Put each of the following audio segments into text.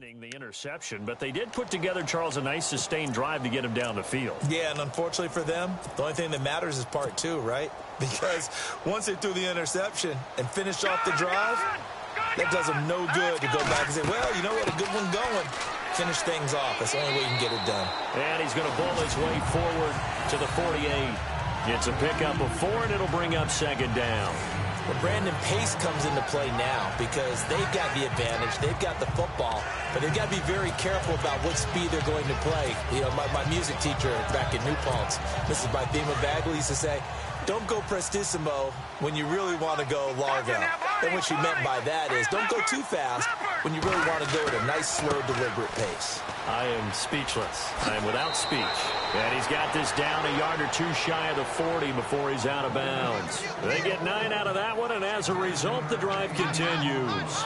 The interception, but they did put together, Charles, a nice sustained drive to get him down the field. Yeah, and unfortunately for them, the only thing that matters is part two, right? Because once they threw the interception and finished off the drive, that does them no good to go back and say, well, you know what, a good one going. Finish things off. That's the only way you can get it done. And he's going to bull his way forward to the 48. It's a pickup of 4, and it'll bring up second down. Well, Brandon, pace comes into play now because they've got the advantage. They've got the football, but they've got to be very careful about what speed they're going to play. You know, my music teacher back in New Paltz, Mrs. Bythema Bagley, used to say, don't go prestissimo when you really want to go largo. And what she meant by that is don't go too fast when you really want to go at a nice, slow, deliberate pace. I am speechless. I am without speech. And he's got this down a yard or two shy of the 40 before he's out of bounds. They get 9 out of that one, and as a result, the drive continues.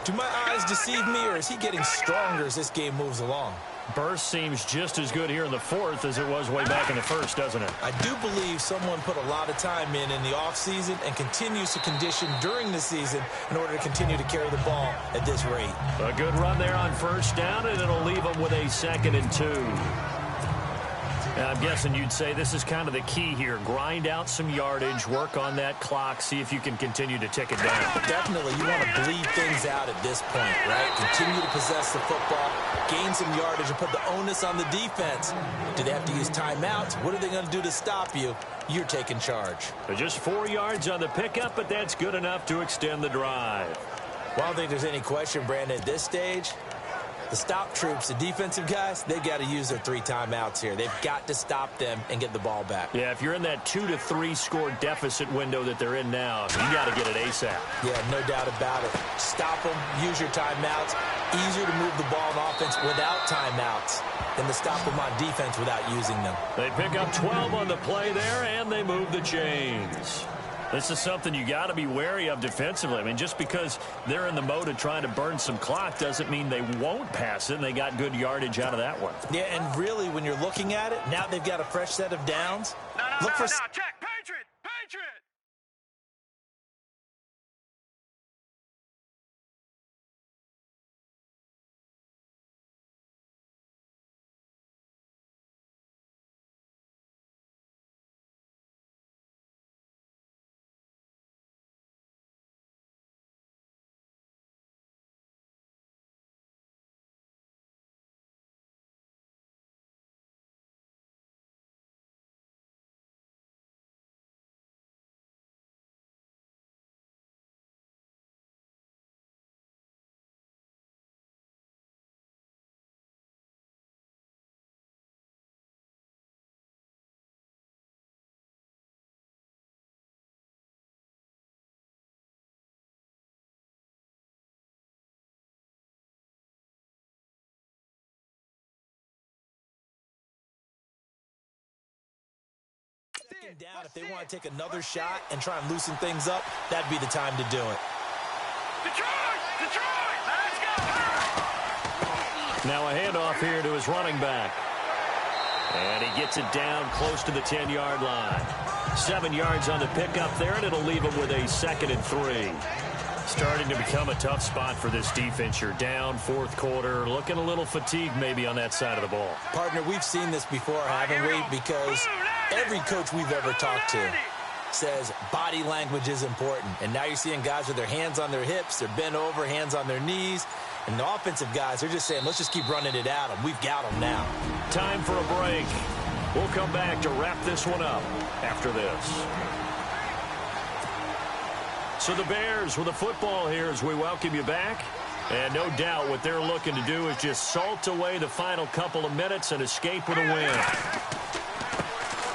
Do my eyes deceive me, or is he getting stronger as this game moves along? Burst seems just as good here in the 4th as it was way back in the 1st, doesn't it? I do believe someone put a lot of time in the offseason and continues to condition during the season in order to continue to carry the ball at this rate. A good run there on first down, and it'll leave them with a 2nd and 2. And I'm guessing you'd say this is kind of the key here. Grind out some yardage, work on that clock, see if you can continue to tick it down. Definitely. You want to bleed things out at this point, right? Continue to possess the football, gain some yardage, and put the onus on the defense. Do they have to use timeouts? What are they going to do to stop you? You're taking charge. Just 4 yards on the pickup, but that's good enough to extend the drive. Well, I don't think there's any question, Brandon, at this stage. The stop troops, the defensive guys, they got to use their 3 timeouts here. They've got to stop them and get the ball back. Yeah, if you're in that 2 to 3 score deficit window that they're in now, you got to get it ASAP. Yeah, no doubt about it. Stop them, use your timeouts. Easier to move the ball on offense without timeouts than to stop them on defense without using them. They pick up 12 on the play there, and they move the chains. This is something you got to be wary of defensively. I mean, just because they're in the mode of trying to burn some clock doesn't mean they won't pass it, and they got good yardage out of that one. Yeah, and really, when you're looking at it, now they've got a fresh set of downs. Look for check, Patriot! Down. If they want to take another shot and try and loosen things up, that'd be the time to do it. Detroit! Let's go! Now a handoff here to his running back. And he gets it down close to the 10-yard line. 7 yards on the pickup there, and it'll leave him with a 2nd and 3. Starting to become a tough spot for this defense. You're down 4th quarter, looking a little fatigued maybe on that side of the ball. Partner, we've seen this before, haven't we? Because every coach we've ever talked to says body language is important. And now you're seeing guys with their hands on their hips, they're bent over, hands on their knees. And the offensive guys, they're just saying, let's just keep running it at them. We've got them now. Time for a break. We'll come back to wrap this one up after this. So the Bears with the football here as we welcome you back. And no doubt what they're looking to do is just salt away the final couple of minutes and escape with a win.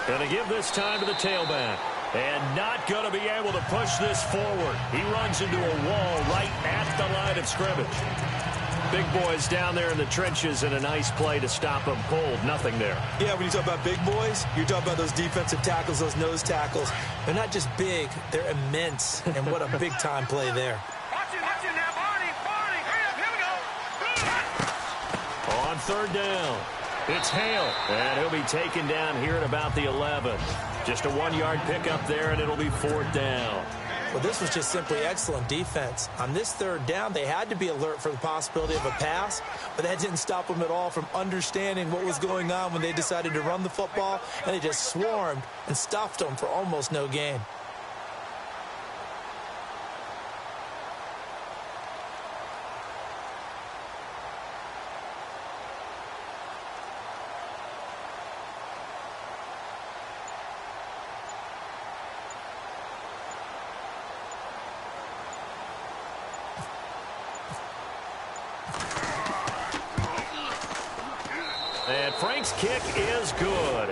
Going to give this time to the tailback. And not going to be able to push this forward. He runs into a wall right at the line of scrimmage. Big boys down there in the trenches, and a nice play to stop him cold. Nothing there. Yeah, when you talk about big boys, you're talking about those defensive tackles, those nose tackles. They're not just big, they're immense. And what a big-time play there. Watch it now, Barney, hurry up, here we go. On 3rd down, it's Hale, and he'll be taken down here at about the 11. Just a 1-yard pickup there, and it'll be 4th down. Well, this was just simply excellent defense. On this third down, they had to be alert for the possibility of a pass, but that didn't stop them at all from understanding what was going on when they decided to run the football, and they just swarmed and stuffed them for almost no gain. And Frank's kick is good.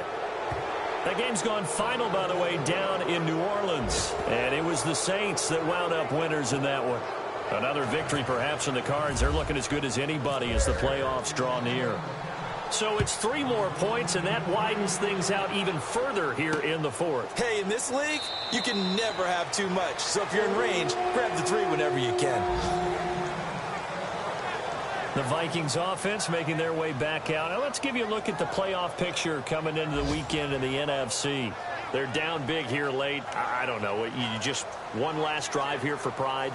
That game's gone final, by the way, down in New Orleans. And it was the Saints that wound up winners in that one. Another victory perhaps in the cards. They're looking as good as anybody as the playoffs draw near. So it's 3 more points, and that widens things out even further here in the fourth. Hey, in this league, you can never have too much. So if you're in range, grab the 3 whenever you can. The Vikings offense making their way back out. Now let's give you a look at the playoff picture coming into the weekend in the NFC. They're down big here late. I don't know. You just one last drive here for pride?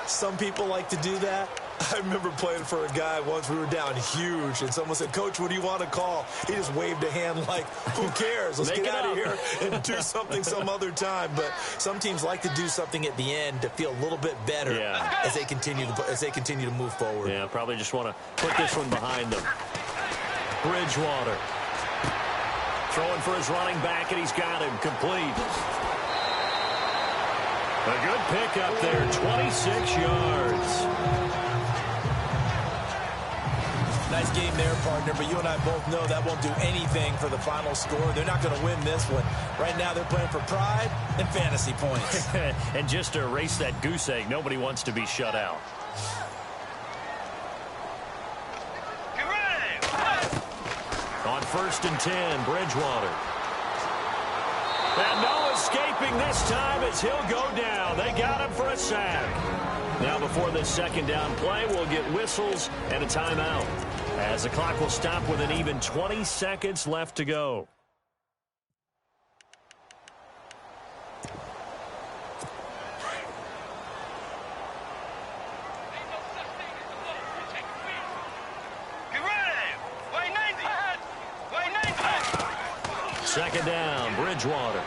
Some people like to do that. I remember playing for a guy once. We were down huge, and someone said, "Coach, what do you want to call?" He just waved a hand like, who cares? Let's get out of here and do something some other time. But some teams like to do something at the end to feel a little bit better as they continue to move forward. Yeah, probably just want to put this one behind them. Bridgewater throwing for his running back, and he's got him complete. A good pickup there, 26 yards. Nice game there, partner, but you and I both know that won't do anything for the final score. They're not going to win this one. Right now, they're playing for pride and fantasy points. And just to erase that goose egg, nobody wants to be shut out. Get ready. On 1st and 10, Bridgewater. And no escaping this time as he'll go down. They got him for a sack. Now before this second down play, we'll get whistles and a timeout, as the clock will stop with an even 20 seconds left to go. Get ready. Way 90. Way 90. Second down, Bridgewater.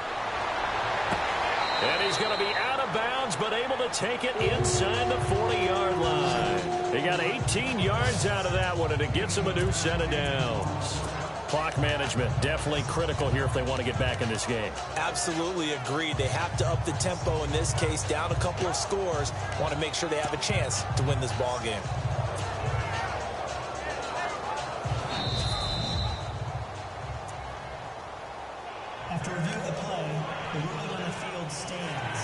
And he's going to be out of bounds, but able to take it inside the 40-yard line. He got 18 yards out of that one, and it gets him a new set of downs. Clock management, definitely critical here if they want to get back in this game. Absolutely agreed. They have to up the tempo in this case, down a couple of scores. Want to make sure they have a chance to win this ball game. After reviewing the play, the ruling on the field stands.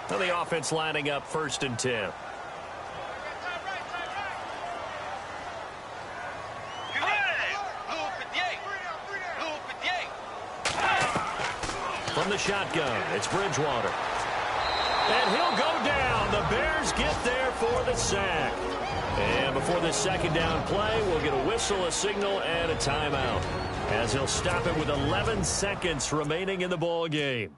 Now the offense lining up 1st and 10. Get ready. Blue 58. Blue 58. From the shotgun, it's Bridgewater. And he'll go down. The Bears get there for the sack. And before this second down play, we'll get a whistle, a signal, and a timeout, as he'll stop it with 11 seconds remaining in the ball game.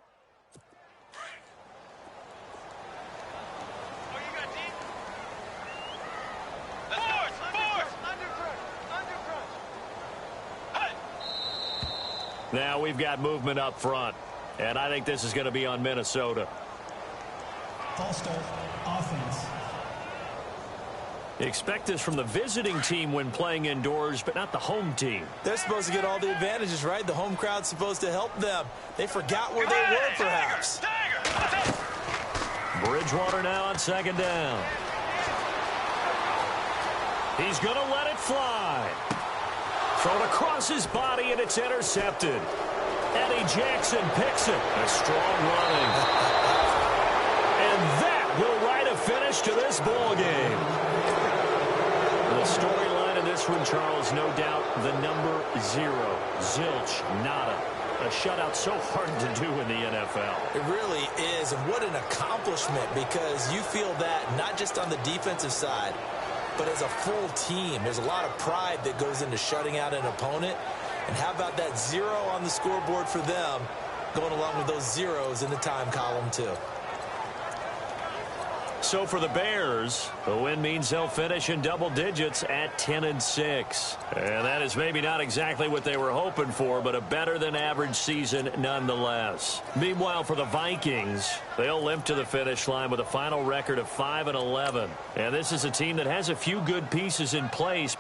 Now we've got movement up front, and I think this is going to be on Minnesota. False start, offense. You expect this from the visiting team when playing indoors, but not the home team. They're supposed to get all the advantages, right? The home crowd's supposed to help them. They forgot where they were, perhaps. Bridgewater now on second down. He's going to let it fly. Thrown across his body, and it's intercepted. Eddie Jackson picks it. A strong running. And that will write a finish to this ball game. The storyline in this one, Charles, no doubt the number 0. Zilch, nada. A shutout so hard to do in the NFL. It really is, and what an accomplishment, because you feel that not just on the defensive side, but as a full team. There's a lot of pride that goes into shutting out an opponent. And how about that 0 on the scoreboard for them? going along with those zeros in the time column, too. So for the Bears, the win means they'll finish in double digits at 10-6. And that is maybe not exactly what they were hoping for, but a better-than-average season nonetheless. Meanwhile, for the Vikings, they'll limp to the finish line with a final record of 5-11. And this is a team that has a few good pieces in place,